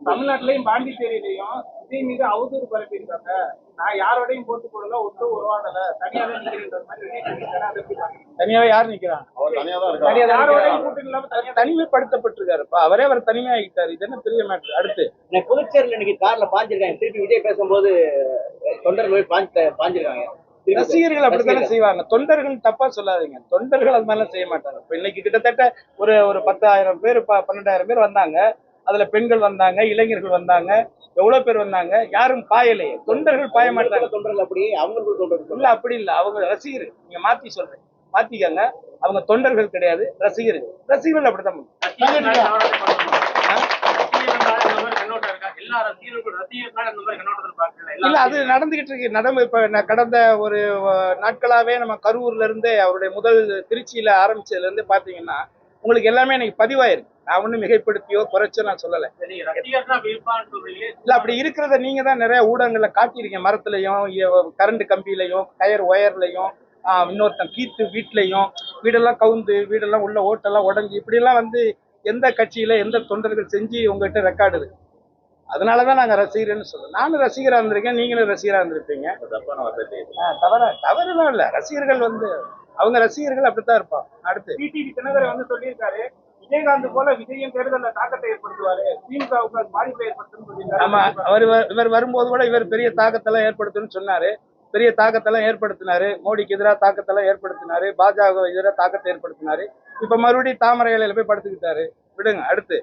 தமிழ்நாட்டிலையும் பாண்டிச்சேரியிலையும் விஜய் மீது அவதூறு பரப்பியிருக்காங்க. நான் யாரோடையும் போட்டு போடல, ஒட்டும் உருவாடல, தனியா தான் நிக்கிறேன்ற மாதிரி விஜய் சொல்லியிருக்காரு. அதை எப்படி பாக்குறீங்க? தனியாவே யார் நிக்கிறான்? அவர் தனியா தான் இருக்காரு. யாரோடையும் கூட்டணி இல்லாம தனியா தனிமைப்படுத்தப்பட்டிருக்காருப்பா. அவர் தனிமையாகிட்டாரு. இது என்ன பெரிய மேட்ரு? அடுத்து புதுச்சேரியில் இன்னைக்கு கார்ல பாஞ்சிருக்காங்க. திருப்பி விஜய் பேசும்போது தொண்டர்கள் பாஞ்சிருக்காங்க. ரசிகர்கள் அப்படித்தானே செய்வாங்க. தொண்டர்கள் தப்பா சொல்லாதீங்க. தொண்டர்கள் அது மாதிரிலாம் செய்ய மாட்டாங்க. இப்ப இன்னைக்கு கிட்டத்தட்ட ஒரு 10,000 பேர் 12,000 பேர் வந்தாங்க. அதுல பெண்கள் வந்தாங்க, இளைஞர்கள் வந்தாங்க, எவ்வளவு பேர் வந்தாங்க. யாரும் பாயலையே. தொண்டர்கள் பாய மாட்டாங்க. தொண்டர்கள் அப்படி அவங்களுக்கு தொண்டர்கள் இல்ல, அப்படி இல்ல. அவங்க ரசிகர்கள். நீங்க மாத்தி சொல்றீங்க, மாத்திக்கங்க. அவங்க தொண்டர்கள் கிடையாது, ரசிகர்கள். ரசிகர்கள் அப்படித்தான். இல்ல, அது நடந்துகிட்டு இருக்கு. இப்ப கடந்த ஒரு நாட்களாவே நம்ம கரூர்ல இருந்து அவருடைய முதல் திருச்சியில ஆரம்பிச்சதுல இருந்து பாத்தீங்கன்னா உங்களுக்கு எல்லாமே எனக்கு பதிவாயிருக்கு. நான் ஒண்ணும் மிகைப்படுத்தியோ குறைச்சோ நான் சொல்லல. இல்ல, அப்படி இருக்கிறத நீங்க தான் நிறைய ஊடகங்கள்ல காட்டியிருக்கீங்க. மரத்துலயும், கரண்ட் கம்பியிலையும், டயர் ஒயர்லையும், இன்னொருத்தன் கீத்து வீட்லயும், வீடெல்லாம் கவுந்து, வீடெல்லாம் உள்ள ஓட்டெல்லாம் உடஞ்சி, இப்படி எல்லாம் வந்து எந்த கட்சியில எந்த தொண்டர்கள் செஞ்சு உங்ககிட்ட ரெக்கார்டு இருக்கு. அதனாலதான் நாங்க ரசிகர்னு சொல்றோம். நானும் ரசிகரா இருந்திருக்கேன், நீங்களும் ரசிகரா இருந்திருப்பீங்க. தவறுலாம் இல்ல. ரசிகர்கள் வந்து அவங்க ரசிகர்கள் அப்படித்தான் இருப்பாங்க. அடுத்து டிடிவி தினகரன் வந்து சொல்லியிருக்காரு, விஜயகாந்த் போல விஜயம் தேர்தலில் தாக்கத்தை ஏற்படுத்துவாரு, திமுகவுக்கு பாதிப்பை ஏற்படுத்தும் சொல்லியிருக்காரு. ஆமா, இவர் வரும்போது கூட இவர் பெரிய தாக்கத்தெல்லாம் ஏற்படுத்தும்னு சொன்னாரு. பெரிய தாக்கத்தெல்லாம் ஏற்படுத்தினாரு. மோடிக்கு எதிராக தாக்கத்தெல்லாம் ஏற்படுத்தினாரு. பாஜக எதிராக தாக்கத்தை ஏற்படுத்தினாரு. இப்ப மறுபடியும் தாமரை இலையில போய் படுத்துக்கிட்டாரு. விடுங்க. அடுத்து